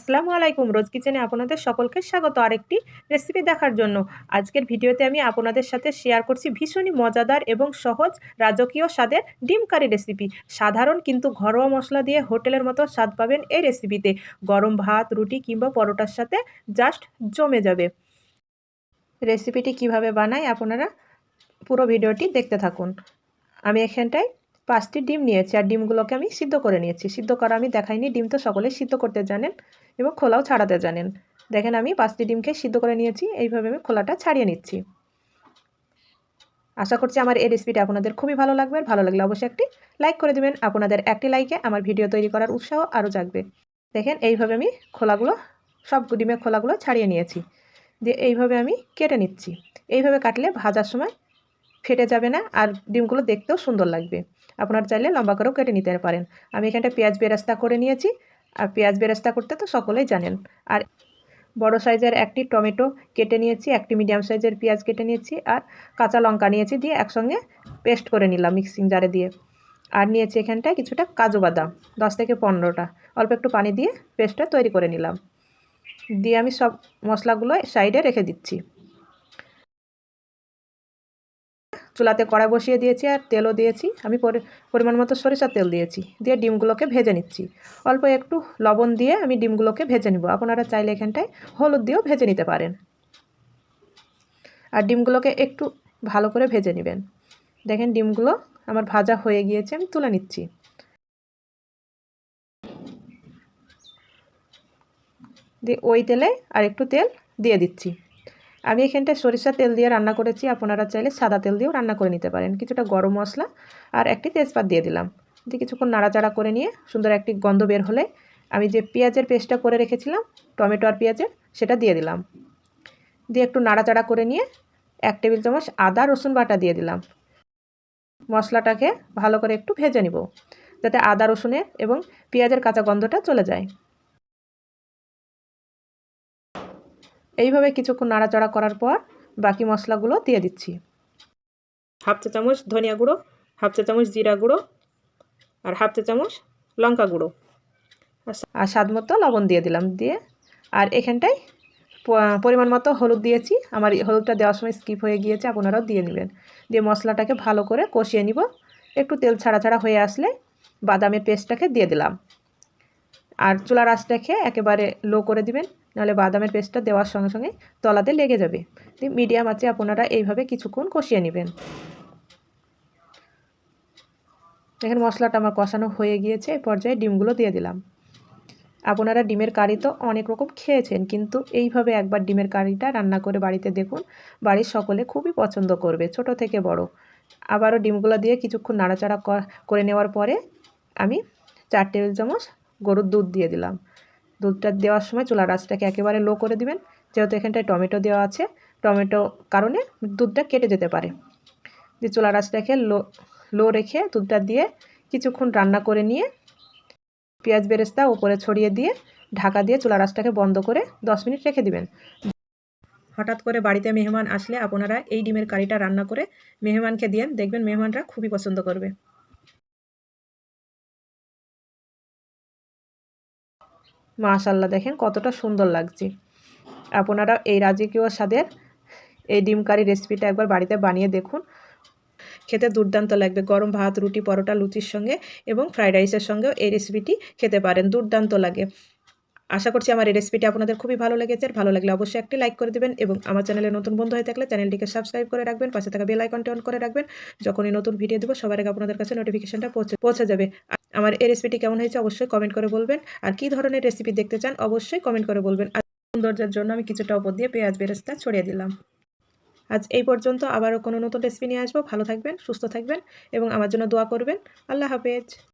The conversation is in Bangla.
আসসালামু আলাইকুম। রোজ কিচেনে আপনাদের সকলকে স্বাগত আরেকটি রেসিপি দেখার জন্য। আজকের ভিডিওতে আমি আপনাদের সাথে শেয়ার করছি ভীষণই মজাদার এবং সহজ রাজকীয় স্বাদের ডিম কারি রেসিপি। সাধারণ কিন্তু ঘরোয়া মশলা দিয়ে হোটেলের মতো স্বাদ পাবেন এই রেসিপিতে। গরম ভাত, রুটি কিংবা পরোটার সাথে জাস্ট জমে যাবে। রেসিপিটি কিভাবে বানাই আপনারা পুরো ভিডিওটি দেখতে থাকুন। আমি এখানটায় 5টি ডিম নিয়েছি আর ডিমগুলোকে আমি সিদ্ধ করে নিয়েছি। সিদ্ধ করা আমি দেখাইনি, ডিম তো সকলেই সিদ্ধ করতে জানেন এবং খোলাও ছাড়াতে জানেন। দেখেন আমি 5টি ডিমকে সিদ্ধ করে নিয়েছি, এইভাবে আমি খোলাটা ছাড়িয়ে নিচ্ছি। আশা করছি আমার এই রেসিপিটা আপনাদের খুবই ভালো লাগবে। ভালো লাগলে অবশ্যই একটি লাইক করে দেবেন। আপনাদের একটি লাইকে আমার ভিডিও তৈরি করার উৎসাহ আরও জাগবে। দেখেন এইভাবে আমি খোলাগুলো সব ডিমের খোলাগুলো ছাড়িয়ে নিয়েছি, দিয়ে এইভাবে আমি কেটে নিচ্ছি। এইভাবে কাটলে ভাজার সময় ফেটে যাবে না আর ডিমগুলো দেখতেও সুন্দর লাগবে। আপনারা চাইলে লম্বা করেও কেটে নিতে পারেন। আমি এখানটা পেঁয়াজ বেরেস্তা করে নিয়েছি, আর পেঁয়াজ বেরেস্তা করতে তো সকলেই জানেন। আর বড় সাইজের একটি টমেটো কেটে নিয়েছি, একটি মিডিয়াম সাইজের পেঁয়াজ কেটে নিয়েছি, আর কাঁচা লঙ্কা নিয়েছি, দিয়ে একসঙ্গে পেস্ট করে নিলাম মিক্সিং জারে দিয়ে। আর নিয়েছি এখানটায় কিছুটা কাজু বাদাম 10 থেকে 15টা, অল্প একটু পানি দিয়ে পেস্টটা তৈরি করে নিলাম। দিয়ে আমি সব মশলাগুলো সাইডে রেখে দিচ্ছি। চুলাতে কড়াই বসিয়ে দিয়েছি আর তেলও দিয়েছি। আমি পরিমাণ মতো সরিষার তেল দিয়েছি, দিয়ে ডিমগুলোকে ভেজে নিচ্ছি। অল্প একটু লবণ দিয়ে আমি ডিমগুলোকে ভেজে নিব। আপনারা চাইলে এখানটায় হলুদ দিয়েও ভেজে নিতে পারেন। আর ডিমগুলোকে একটু ভালো করে ভেজে নেবেন। দেখেন ডিমগুলো আমার ভাজা হয়ে গিয়েছে, আমি তুলে নিচ্ছি। দিয়ে ওই তেলে আর একটু তেল দিয়ে দিচ্ছি। আমি এখানটায় সরিষার তেল দিয়ে রান্না করেছি, আপনারা চাইলে সাদা তেল দিয়েও রান্না করে নিতে পারেন। কিছুটা গরম মশলা আর একটি তেজপাত দিয়ে দিলাম। দিয়ে কিছুক্ষণ নাড়াচাড়া করে নিয়ে সুন্দর একটি গন্ধ বের হলে আমি যে পেঁয়াজের পেস্টটা করে রেখেছিলাম টমেটো আর পেঁয়াজের, সেটা দিয়ে দিলাম। দিয়ে একটু নাড়াচাড়া করে নিয়ে 1 টেবিল চামচ আদা রসুন বাটা দিয়ে দিলাম। মশলাটাকে ভালো করে একটু ভেজে নিব, যাতে আদা রসুনের এবং পেঁয়াজের কাঁচা গন্ধটা চলে যায়। এইভাবে কিছুক্ষণ নাড়াচাড়া করার পর বাকি মশলাগুলো দিয়ে দিচ্ছি। হাফ চা চামচ ধনিয়া গুঁড়ো, হাফ চা চামচ জিরা গুঁড়ো, আর হাফ চা চামচ লঙ্কা গুঁড়ো, আর স্বাদ মতো লবণ দিয়ে দিলাম। দিয়ে আর এখানটায় পরিমাণ মতো হলুদ দিয়েছি। আমার হলুদটা দেওয়ার সময় স্কিপ হয়ে গিয়েছে, আপনারাও দিয়ে নেবেন। দিয়ে মশলাটাকে ভালো করে কষিয়ে নিব। একটু তেল ছাড়া ছাড়া হয়ে আসলে বাদামের পেস্টটাকে দিয়ে দিলাম। আর চুলার আঁচটাকে একেবারে লো করে দিবেন, নাহলে বাদামের পেস্টটা দেওয়ার সঙ্গে সঙ্গে তলাতে লেগে যাবে। দিয়ে মিডিয়াম আঁচে আপনারা এইভাবে কিছুক্ষণ কষিয়ে নেবেন। দেখেন মশলাটা আমার কষানো হয়ে গিয়েছে, এই পর্যায়ে ডিমগুলো দিয়ে দিলাম। আপনারা ডিমের কারি তো অনেক রকম খেয়েছেন, কিন্তু এইভাবে একবার ডিমের কারিটা রান্না করে বাড়িতে দেখুন, বাড়ির সকলে খুবই পছন্দ করবে, ছোট থেকে বড়। আবারও ডিমগুলো দিয়ে কিছুক্ষণ নাড়াচাড়া করে নেওয়ার পরে আমি 4 টেবিল চামচ গরুর দুধ দিয়ে দিলাম। দুধটা দেওয়ার সময় চুলার আঁচটাকে একেবারে লো করে দিবেন, যেহেতু এখানটায় টমেটো দেওয়া আছে, টমেটো কারণে দুধটা কেটে যেতে পারে। দিয়ে চুলার আঁচটাকে লো রেখে দুধটা দিয়ে কিছুক্ষণ রান্না করে নিয়ে পেঁয়াজ বেরেস্তা উপরে ছড়িয়ে দিয়ে ঢাকা দিয়ে চুলার আঁচটাকে বন্ধ করে 10 মিনিট রেখে দিবেন। হঠাৎ করে বাড়িতে মেহমান আসলে আপনারা এই ডিমের কারিটা রান্না করে মেহমানকে দিয়েন, দেখবেন মেহমানরা খুবই পছন্দ করবে। মাশাআল্লাহ, দেখেন কতটা সুন্দর লাগছে। আপনারা এই রাজকীয় স্বাদের এই ডিম কারি রেসিপিটা একবার বাড়িতে বানিয়ে দেখুন, খেতে দুর্দান্ত লাগবে। গরম ভাত, রুটি, পরোটা, লুচির সঙ্গে এবং ফ্রাইড রাইসের সঙ্গেও এই রেসিপিটি খেতে পারেন, দুর্দান্ত লাগে। আশা করছি আমার এই রেসিপিটি আপনাদের খুবই ভালো লেগেছে। ভালো লাগলে অবশ্যই একটি লাইক করে দেবেন এবং আমার চ্যানেলে নতুন বন্ধু হয়ে থাকলে চ্যানেলটিকে সাবস্ক্রাইব করে রাখবেন, পাশে থাকা বেল আইকনটি অন করে রাখবেন। যখনই নতুন ভিডিও দেবো সবার আগে আপনাদের কাছে নোটিফিকেশনটা পৌঁছে যাবে। আমার এই রেসিপিটি কেমন হয়েছে অবশ্যই কমেন্ট করে বলবেন, আর কী ধরনের রেসিপি দেখতে চান অবশ্যই কমেন্ট করে বলবেন। আর সৌন্দর্যের জন্য আমি কিছুটা উপর দিয়ে পেঁয়াজ বেরেস্তা ছড়িয়ে দিলাম। আজ এই পর্যন্ত, আবারও কোনো নতুন রেসিপি নিয়ে আসবো। ভালো থাকবেন, সুস্থ থাকবেন এবং আমার জন্য দোয়া করবেন। আল্লাহ হাফেজ।